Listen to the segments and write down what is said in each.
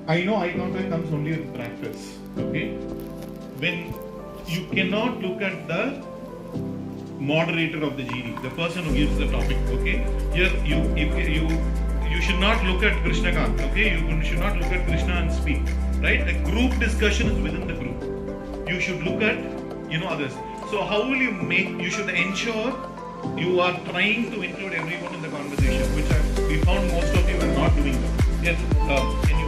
I know eye contact comes only with practice. Okay, when you cannot look at the moderator of the GD, the person who gives the topic. Okay, here you should not look at Krishnakant. Okay, you should not look at Krishna and speak. Right, a group discussion is within the group. You should look at others. So how will you make? You should ensure you are trying to include everyone in the conversation, which we found most of you are not doing that. Yes, can you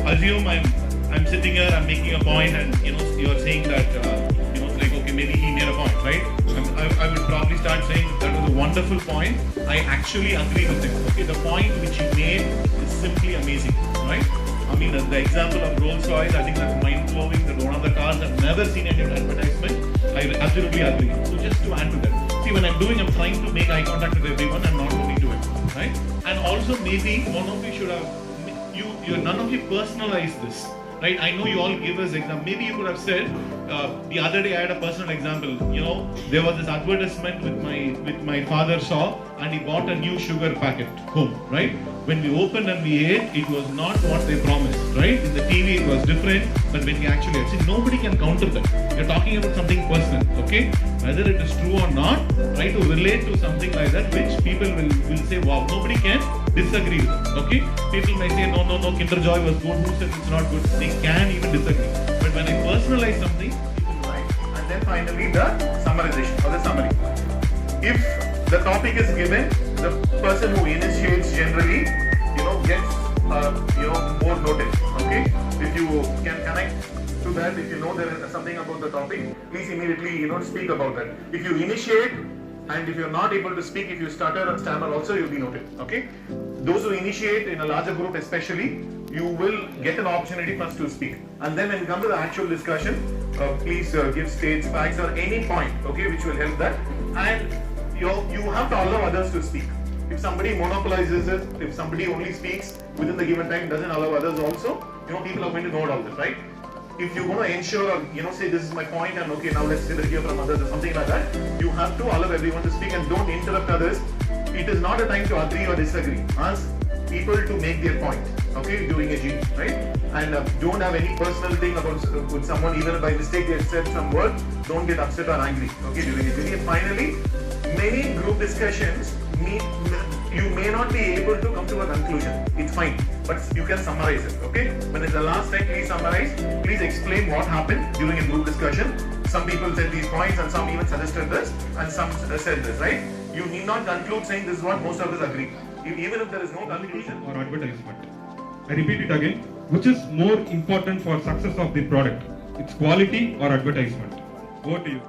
assume I'm sitting here, I'm making a point, and you're saying that it's like, okay, maybe he made a point, right? I would probably start saying that was a wonderful point. I actually agree with him. Okay, the point which he made is simply amazing, right? I mean, the example of Rolls Royce, I think that's mind-blowing. That one of the cars I've never seen any advertisement. I absolutely agree. So just to add to that, see, when I'm trying to make eye contact with everyone and not only do it, right? And also maybe one of you should have, none of you personalize this, right? I know you all give us example. Maybe you could have said, the other day I had a personal example. There was this advertisement with my father saw, and he bought a new sugar packet home, right? When we opened and we ate, it was not what they promised, right? In the TV it was different, but when we actually ate, see, nobody can counter that. You're talking about something personal, okay? Whether it is true or not, try to relate to something like that, which people will say, wow, nobody can disagree with it, okay? People may say, no, Kinder Joy was good, who said it's not good? They can even disagree. But when I personalize something, people write. And then finally the summarization or the summary. If the topic is given, the person who initiates generally, gets more notice. Okay, if you can connect to that, if you know there is something about the topic, please immediately speak about that. If you initiate and if you're not able to speak, if you stutter and stammer, also you'll be noted. Okay, those who initiate in a larger group, especially, you will get an opportunity first to speak, and then when you come to the actual discussion, please give states, facts, or any point, okay, which will help that. And you have to allow others to speak. If somebody monopolizes it, if somebody only speaks within the given time, doesn't allow others also, people are going to note all this, right? If you want to ensure, or say this is my point, and okay, now let's hear from others or something like that, you have to allow everyone to speak and don't interrupt others. It is not a time to agree or disagree. Ask people to make their point, okay, during a GD, right? And don't have any personal thing about with someone, even if by mistake they said some word, don't get upset or angry, okay, during a GD. And finally, many group discussions, you may not be able to come to a conclusion. It's fine, but you can summarize it, okay? When it's the last time, please summarize. Please explain what happened during a group discussion. Some people said these points, and some even suggested this, and some said this, right? You need not conclude saying this is what most of us agree. Even if there is no conclusion. Or advertisement. I repeat it again. Which is more important for success of the product? It's quality or advertisement? Over to you.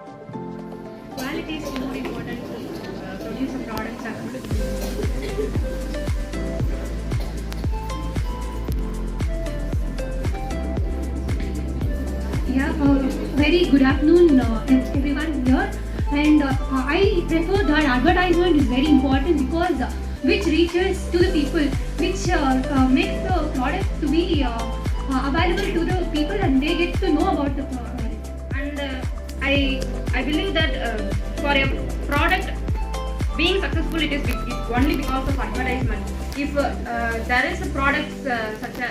Quality is more important to produce a product successfully. Yeah, very good afternoon everyone here, and I prefer that advertisement is very important because which reaches to the people, which makes the product to be available to the people, and they get to know about the product. And I believe that for a product being successful, it's only because of advertisement. If there is a product such a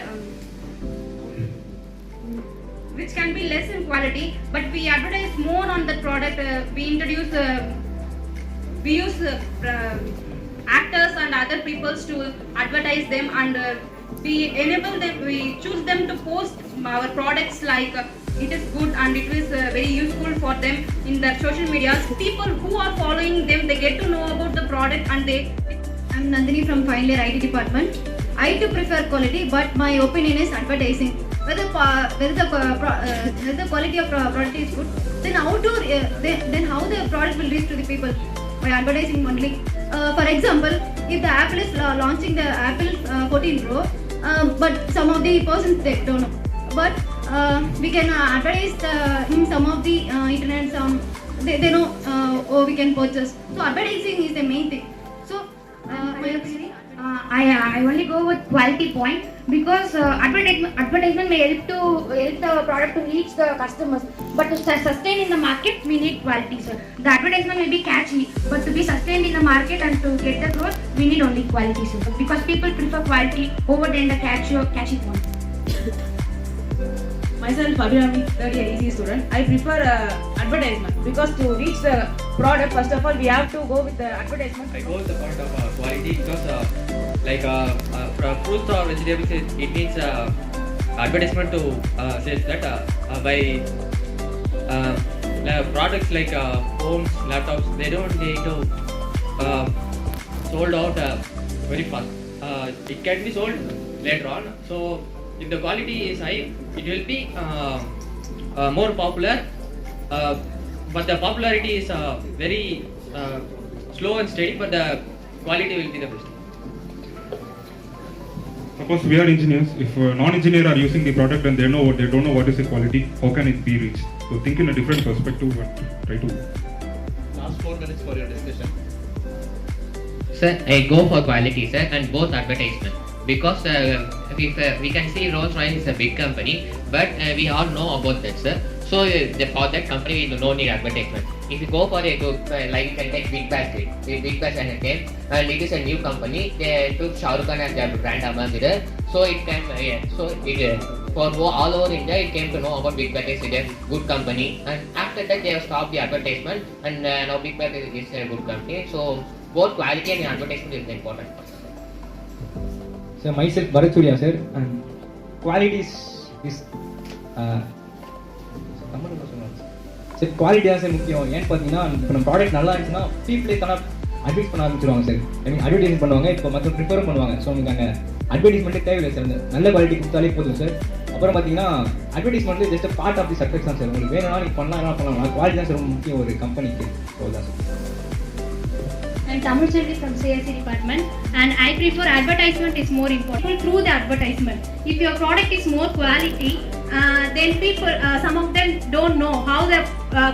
which can be less in quality, but we advertise more on the product, we use actors and other peoples to advertise them, and we enable them, we choose them to post our products like it is good and it is very useful for them in their social media. People who are following them, they get to know about the product, and I'm Nandini from Final Year IT department. I too prefer quality, but my opinion is advertising. Whether the quality of product is good, then how the product will reach to the people? By advertising only. For example, if the Apple is launching the Apple 14 Pro, but some of the persons they don't know. But we can advertise in some of the internet. They know, or we can purchase. So advertising is the main thing. So my opinion. I only go with quality point because advertisement may help the product to reach the customers, but to sustain in the market we need quality, sir. The advertisement may be catchy, but to be sustained in the market and to get the growth we need only quality, sir. Because people prefer quality over than the catchy point. Myself, Abhirami, third year EC student. I prefer advertisement because to reach the product, first of all, we have to go with the advertisement. I go with the point of quality because, for fruits or vegetables, it needs advertisement to say that by products like phones, laptops, they don't need to sold out very fast. It can be sold later on. So if the quality is high, it will be more popular, but the popularity is very slow and steady, but the quality will be the best. Suppose we are engineers. If a non-engineer are using the product and they don't know what is the quality, how can it be reached? So think in a different perspective and try to. Last 4 minutes for your discussion. Sir, I go for quality, sir, and both advertisement. Because we can see Rolls-Royce is a big company, but we all know about that, sir. So for that company, we don't need advertisement. If you go for a like you can take Big Bash and again, and it is a new company. They took Shah Rukh Khan as their brand ambassador. So it can for all over India, it came to know about Big Bash is a good company. And after that, they have stopped the advertisement, and now Big Bash is a good company. So both quality and advertisement is important. So myself Bharat Surya sir, and quality is sir quality தான் sir முக்கியம். ஏன்னு பார்த்தீங்கன்னா இப்போ நம்ம product நல்லா இருந்துச்சுன்னா பீப்புளே தானே advice பண்ண ஆரம்பிச்சிருவாங்க சார். ஐ மீன் அட்வர்டைஸ்மெண்ட் பண்ணுவாங்க, இப்போ மற்ற ப்ரிஃபரும் பண்ணுவாங்க. ஸோ உங்களுக்கு அங்கே அட்வர்டைஸ்மெண்ட்டே தேவையில்லை சார். அந்த நல்ல குவாலிட்டி கொடுத்தாலே போதும் சார். அப்புறம் பார்த்தீங்கன்னா அட்வர்டைஸ்மெண்ட்லேயே just part of the success தான் சார். உங்களுக்கு வேணும்னா நீங்கள் பண்ணலாம். குவாலிட்டி தான் சார் ரொம்ப முக்கியம் ஒரு கம்பெனிக்கு. அவ்வளோதான் sir. And Tamil Selvi from CSE department, and I prefer advertisement is more important through the advertisement. If your product is more quality, then people, some of them don't know how the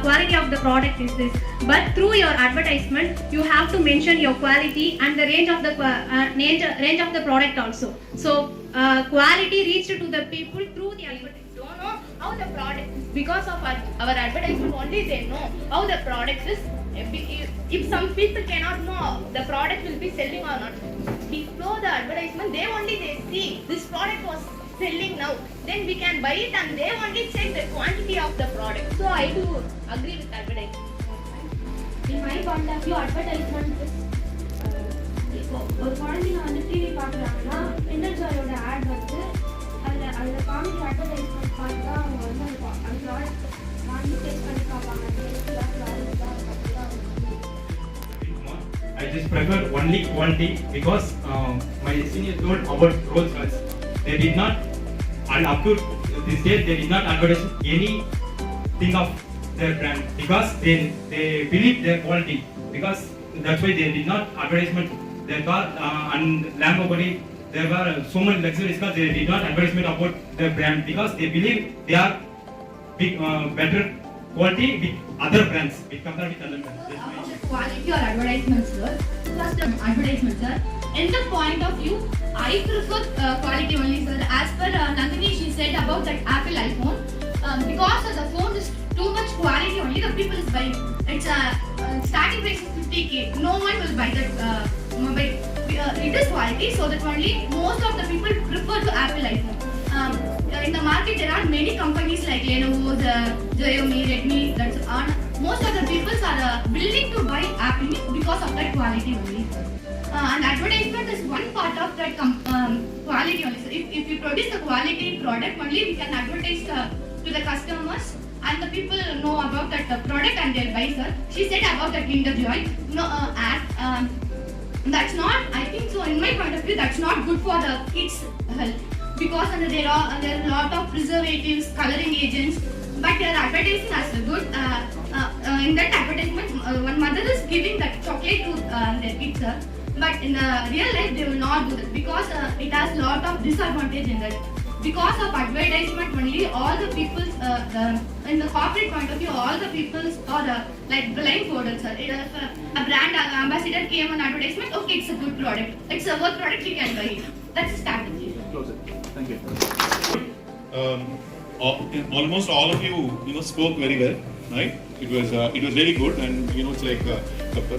quality of the product is this. But through your advertisement, you have to mention your quality and the range of the product also. So quality reached to the people through the advertisement. Don't know how the product is because of our advertisement only. They know how the product is. If some people cannot know the product will be selling or not, before the advertisement they see this product was selling now, then we can buy it and they only check the quantity of the product. So I do agree with advertisement. In my point of view, advertisement is இப்போ ஒரு குழந்தைங்க வந்து TV பார்க்குறாங்கன்னா என்டர்ஜாயோட add வந்து அதில் காமிக்கிற advertisement பார்த்து தான் அவங்க வந்து அந்த ப்ராடக்ட் வாங்கி டேஸ்ட் பண்ணி பார்ப்பாங்க. I just prefer only quality because my senior told about Rolls-Royce. They did not, and up to this day, they did not advertise anything of their brand because they believe their quality. Because that's why they did not advertisement their car and Lamborghini. There were so many luxurious cars. They did not advertisement about their brand because they believe they are big, better quality with other brands, compared with other brands. Quality or advertisement, sir. First, advertisement, sir. In the point of view, I prefer quality only, sir. As per Nandini, she said about that Apple iPhone, because the phone is too much quality only, the people is buying. It's starting price is 50k. No one will buy that mobile. It is quality, so that only most of the people prefer to Apple iPhone. In the market, there are many companies like Lenovo, Xiaomi, Redmi. That's on. Most of the people are willing to buy Apple because of that quality only. And advertisement is one part of that quality only. So if you produce the quality product only, we can advertise to the customers and the people know about that product and they'll buy, sir. She said about that Kinder Joy. No, that's not, I think so in my point of view, that's not good for the kids' health. Because there are a lot of preservatives, coloring agents, but they are advertising as good. In that advertisement, one mother is giving that chocolate to their kids, sir. But in real life, they will not do that because it has lot of disadvantage in that. because of advertisement only, all the people, in the corporate point of view, all the people are like blindfolded, sir. If a brand ambassador came on advertisement, okay, it's a good product, it's a work product, we can buy it. That's a strategy. Close it. Thank you. Almost all of you, spoke very well, right? It was really good, and it's like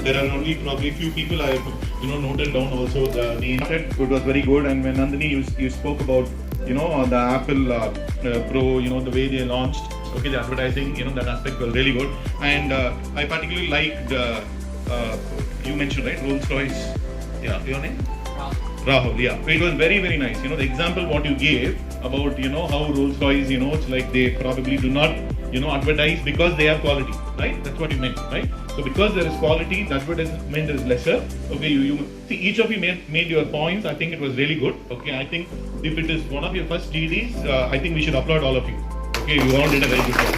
there are only probably few people I have noted down also the name. It was very good, and when Nandini you spoke about the Apple Pro, the way they launched, okay, the advertising, that aspect was really good, and I particularly liked you mentioned, right, Rolls-Royce, yeah, your name? Rahul, yeah. It was very, very nice. The example what you gave about, how Rolls-Royce, it's like they probably do not, advertise because they have quality, right? That's what you meant, right? So because there is quality, the advertisement is lesser. Okay, you see, each of you made your points. I think it was really good. Okay, I think if it is one of your first GDs, I think we should applaud all of you. Okay, you all did a very good job.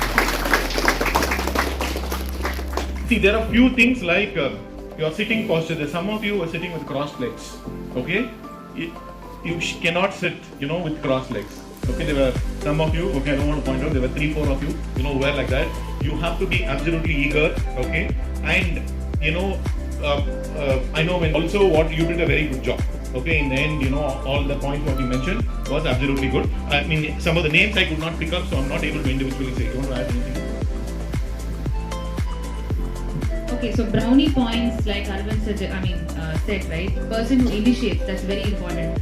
See, there are few things like your sitting posture. There's some of you are sitting with crossed legs. Okay, you cannot sit, with crossed legs. Okay, there were some of you. Okay, I don't want to point out. There were 3-4 of you, who were like that. You have to be absolutely eager. Okay, and I know when also what you did a very good job. Okay, in the end, all the points what you mentioned was absolutely good. I mean, some of the names I could not pick up, so I'm not able to individually say. You want to add anything? Okay, so brownie points, like Arvind said, right? Person who initiates, that's very important.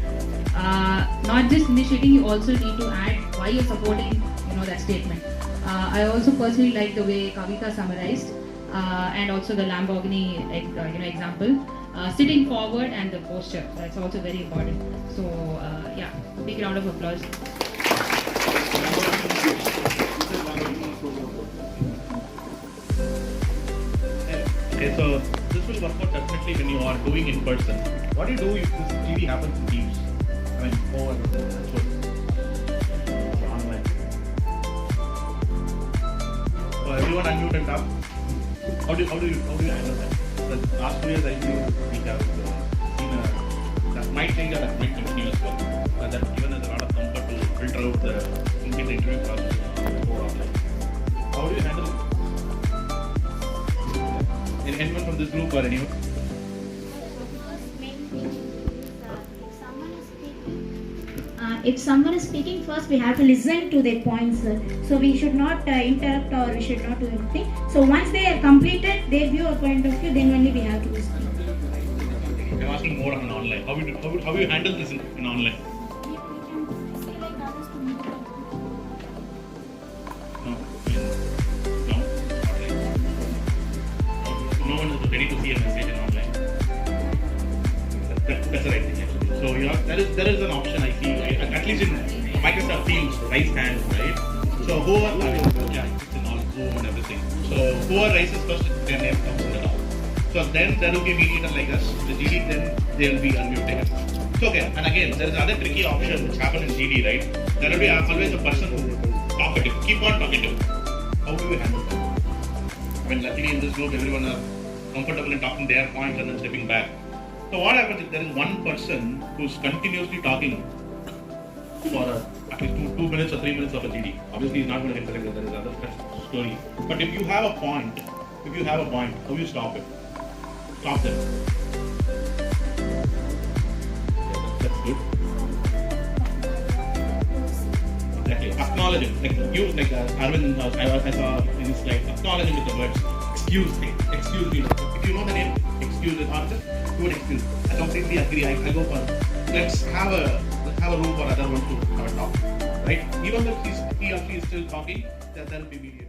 Not just initiating, you also need to add why you're supporting, that statement. I also personally like the way Kavita summarized, and also the Lamborghini, example. Sitting forward and the posture, that's also very important. So, yeah, big round of applause. Okay, so this will work out definitely when you are doing in person. What do you do if this GD happens in Teams? I mean, over online. So everyone unmute and talk. How do you handle that? The last 2 years I think we have seen that might change or that might continue as well. That given us a lot of comfort to filter out the interview process over online. How do you handle it? Anyone from this group or anyone? If someone is speaking first, we have to listen to their points. So we should not interrupt or we should not do anything. So once they are completed, their view or point of view, then only we have to listen. I'm asking more on online. How you handle this in online? No one is ready to see a message in online. That's the right thing actually. So there is an option I see, at least in Microsoft Teams, raise hand, right? So whoever, it's in all Zoom and everything. So whoever raises first, their name comes in the top. So then there will be a mediator like us, the GD, then they will be unmuted. So okay, and again, there is another tricky option which happens in GD, right? There will be always a person talkative, keep on talkative. How do we handle that? I mean, luckily in this group, everyone are comfortable in talking their points and then stepping back. So what happens if there is one person who's continuously talking for at least 2 minutes or 3 minutes of a GD? Obviously, he's not going to get selected. There is other story. But if you have a point, how you stop it? Stop them. That's good. Exactly. Acknowledge it. Like Arvind, I saw in his slide, acknowledge it with the words. Excuse me. If you know the name, excuse it. Or just do an excuse. I completely agree. I go for let's have a room for other one to have a talk. Right? Even though he or she is still talking, there will be media.